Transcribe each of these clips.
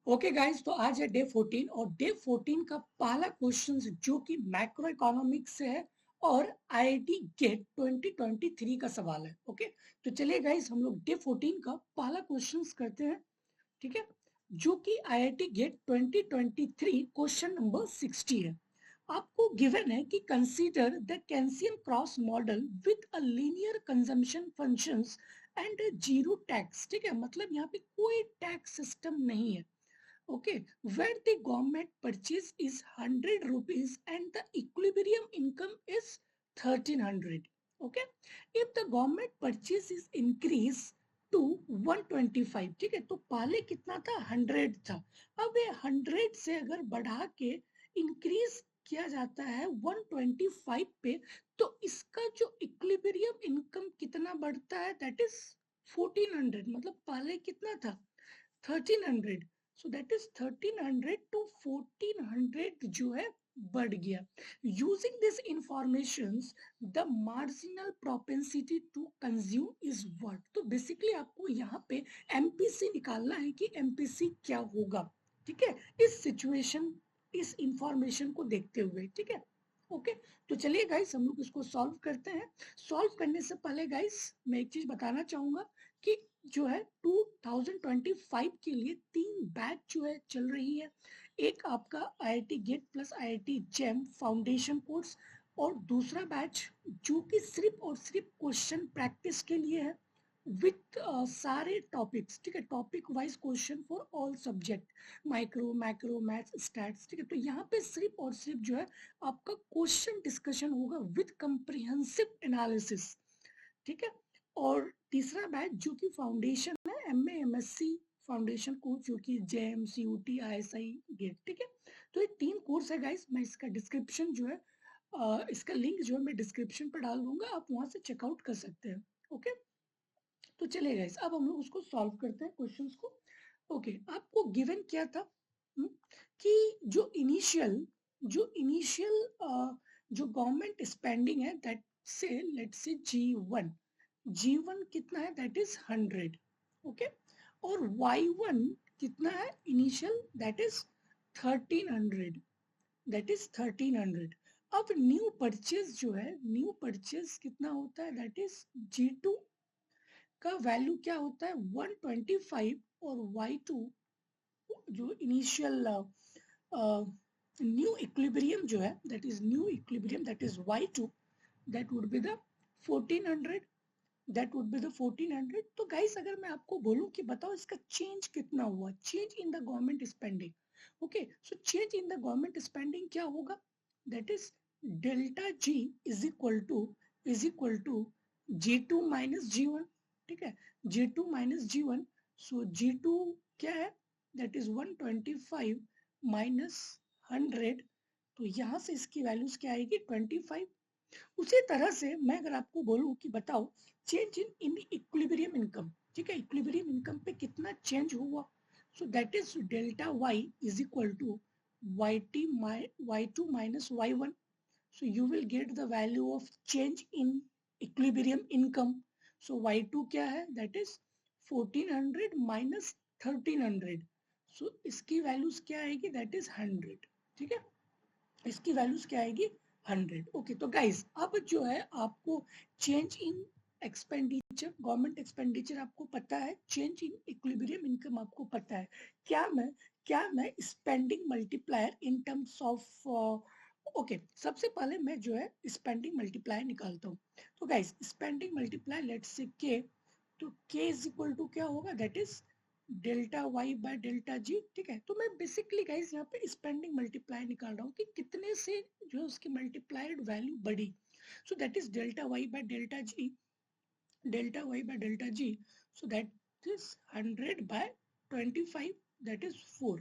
Okay guys, तो आज है डे 14 और डे 14 का पहला क्वेश्चन जो कि मैक्रो इकोनॉमिक्स से है और आईआईटी गेट 2023 का सवाल है। ओके, तो चलिए गाइस हम लोग डे 14 का पहला क्वेश्चन करते हैं। ठीक है, जो कि आईआईटी गेट 2023 क्वेश्चन नंबर 60 है। आपको गिवन है कि consider the Keynesian cross model with a linear consumption functions and zero tax. ठीक है, मतलब यहाँ पे कोई टैक्स सिस्टम नहीं है। Okay, where the government purchase is 100 rupees and the equilibrium income is 1300. Okay, if the government purchase is increased to 125, ठीक है, तो पहले कितना था 100 था। अब ये 100 से अगर बढ़ा के इंक्रीज किया जाता है 125 पे, तो इसका जो इक्विलिब्रियम इनकम कितना बढ़ता है, दैट इज 1400। मतलब पहले कितना था 1300, so that is 1300 to 1400 जो है बढ़ गया। Using this informations the marginal propensity to consume is what. तो बेसिकली आपको यहाँ पे एमपीसी निकालना है कि एमपीसी क्या होगा। ठीक है, इस सिचुएशन इस इंफॉर्मेशन को देखते हुए। ठीक है, ओके, तो चलिए गाइस हम लोग इसको सॉल्व करते हैं। सॉल्व करने से पहले गाइस मैं एक चीज बताना चाहूंगा कि जो है 2025 के लिए 3 बैच जो है चल रही है। एक आपका IIT GATE plus IIT JAM foundation course और दूसरा बैच जो कि सिर्फ और सिर्फ क्वेश्चन प्रैक्टिस के लिए है विथ सारे टॉपिक्स। ठीक है, topic wise question for all subject, micro macro maths stats. ठीक है, तो यहाँ पे सिर्फ और सिर्फ जो है आपका क्वेश्चन डिस्कशन होगा विथ कंप्रिहेंसिव एनालिसिस। ठीक है, और तीसरा बैच जो कि फाउंडेशन है एमए एमएससी फाउंडेशन कोर्स जो कि जेएम सीयूटी आईएसआई गेट। ठीक है, तो ये 3 कोर्स है गाइस। मैं इसका डिस्क्रिप्शन जो है इसका लिंक जो है मैं डिस्क्रिप्शन पर डाल दूंगा, आप वहां से चेकआउट कर सकते हैं। ओके, तो चलिए गाइस अब हम लोग उसको सॉल्व करते हैं क्वेश्चंस को। ओके, आपको गिवन क्या था कि जो इनिशियल जो गवर्नमेंट स्पेंडिंग है दैट से लेट्स से जी वन कितना है, दैट इज 100। ओके, और y1 कितना है initial, that is 1300, that is 1300। अब न्यू परचेज जो है, न्यू परचेज कितना होता है, दैट इज जी2 का वैल्यू क्या होता है 125, और y2 जो इनिशियल न्यू इक्विलिब्रियम जो है that is new equilibrium, that is y2, that would be the 1400, that would be the 1400। तो गाइस अगर मैं आपको बोलूं कि बताओ इसका चेंज कितना हुआ, change in the government spending. Okay, so change in the government spending क्या होगा, that is delta G is equal to G2 minus G1। ठीक है, G2 माइनस G1, सो G2 क्या है, दैट इज 125 माइनस 100, तो यहाँ से इसकी वैल्यूज क्या आएगी 25। उसी तरह से मैं अगर आपको बोलूं कि बताओ चेंज इन इक्विलिब्रियम इनकम। ठीक है, इक्विलिब्रियम इनकम पे कितना चेंज हुआ, so that is delta Y is equal to y2 minus y1, so you will get the value of change in equilibrium income। so y2 क्या है, that is 1400 minus 1300, so इसकी values क्या आएगी, that is 100। ठीक है, इसकी values क्या आएगी 100। ओके, तो गाइस अब जो है आपको change in expenditure, government expenditure आपको पता है, चेंज इन इक्विलिब्रियम इनकम आपको पता है। क्या मैं spending multiplier in terms of okay, सबसे पहले मैं जो है स्पेंडिंग मल्टीप्लायर निकालता हूँ। तो guys spending multiplier let's say के, तो के इज इक्वल टू क्या होगा, that is delta Y by delta G. ठीक है, तो मैं बेसिकली गाइस यहाँ पे स्पेंडिंग मल्टीप्लाई निकाल रहा हूँ कि कितने से जो है उसकी मल्टीप्लाइड वैल्यू बढ़ी। So that is delta Y by delta G, delta Y by delta G, so that is 100 by 25, that is 4।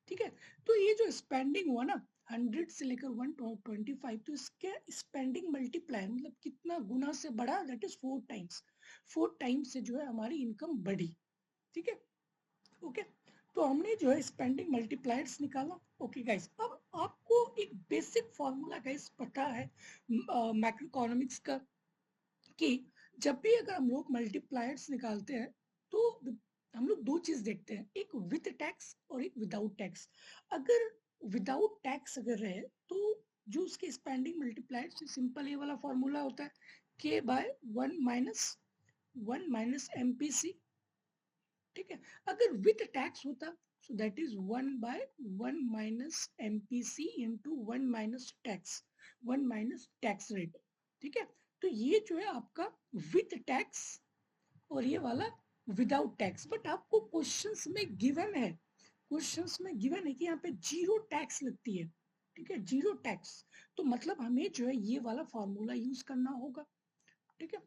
ठीक है, तो ये जो स्पेंडिंग हुआ ना 100 से लेकर 125, तो इसके स्पेंडिंग मल्टीप्लाई मतलब कितना गुना से बढ़ा, दैट इज 4 टाइम्स। 4 टाइम्स से जो है हमारी इनकम बढ़ी। ठीक है, ओके, तो हमने जो है स्पेंडिंग मल्टीप्लायर्स निकाला। ओके गाइस, अब आपको एक बेसिक फॉर्मूला गाइस पता है मैक्रो इकोनॉमिक्स का, कि जब भी अगर हम लोग मल्टीप्लायर्स निकालते हैं तो हम लोग दो चीज देखते हैं, एक विथ टैक्स और एक विदाउट टैक्स। अगर विदाउट टैक्स अगर रहे तो जो उसके स्पेंडिंग मल्टीप्लायर, सिंपल ये वाला फॉर्मूला होता है के बाय वन माइनस एमपीसी, ठीक है। अगर विथ टैक्स होता सो that is one by one minus MPC into one minus tax rate, ठीक है। तो ये जो है आपका विथ टैक्स और ये वाला विदाउट टैक्स। बट आपको क्वेश्चंस में गिवन है, कि यहाँ पे जीरो टैक्स लगती है, ठीक है, जीरो टैक्स। तो मतलब हमें जो है ये वाला फॉर्मूला यूज करना होगा, ठीक है।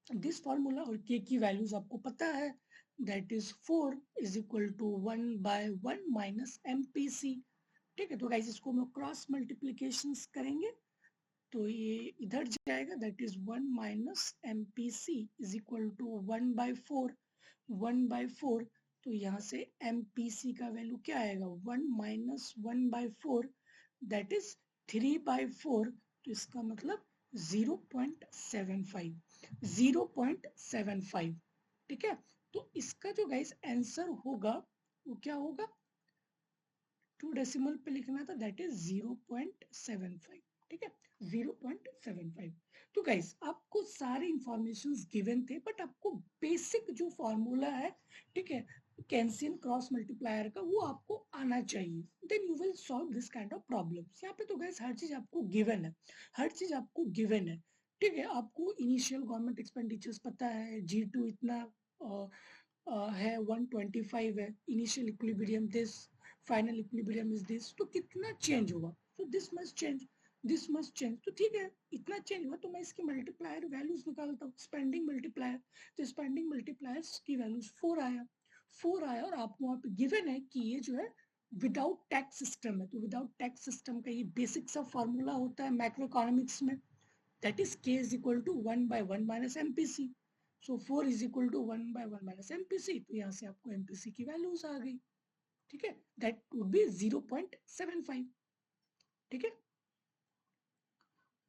दिस फॉर्मूला और के की वैल्यूज आपको पता है, that is 4 is equal to 1/1 minus MPC, ठीक है। तो गाइस इसको हम क्रॉस मल्टीप्लीकेशन करेंगे तो ये इधर जाएगा, that is 1 minus MPC is equal to 1/4 तो यहाँ से एमपीसी का वैल्यू क्या आएगा, 1 माइनस 1/4 दैट इज 3/4, तो इसका मतलब 0.75, ठीक है। तो इसका जो गाइस आंसर होगा वो क्या होगा, 2 डेसिमल पे लिखना था, दैट इज 0.75, ठीक है, 0.75। तो गाइस आपको सारे इंफॉर्मेशंस गिवन थे, बट आपको बेसिक जो फॉर्मूला है, ठीक है, कैंसियन क्रॉस मल्टीप्लायर का, वो आपको आना चाहिए, then you will solve this kind of problems. यहाँ पे तो गाइस हर चीज आपको गिवन है, ठीक है। आपको इनिशियल गवर्नमेंट एक्सपेंडिचर्स पता है, G2 इतना है, 125 है, initial equilibrium this, final equilibrium is this, तो कितना चेंज होगा, तो दिस मस्ट चेंज, तो ठीक है, इतना चेंज हुआ तो मैं इसकी मल्टीप्लायर वैल्यूज निकालता हूँ, स्पेंडिंग मल्टीप्लायर, तो स्पेंडिंग मल्टीप्लायर्स की वैल्यूज 4 आया और आपको वहां पे गिवन है कि ये जो है विदाउट टैक्स सिस्टम है, तो विदाउट टैक्स सिस्टम का ये बेसिक सा फॉर्मूला होता है मैक्रो इकोनॉमिक्स में, that is k is equal to 1/1 minus MPC, so 4 is equal to 1/1 minus MPC, तो यहाँ से आपको MPC की वैल्यूज आ गई, ठीक है, दैट वुड बी 0.75, ठीक है,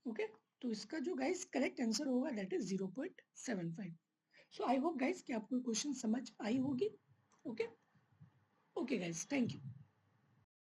ओके। तो इसका जो गाइस करेक्ट आंसर होगा that is 0.75। So I hope guys कि आपको क्वेश्चन समझ आई होगी, okay, okay guys, thank you.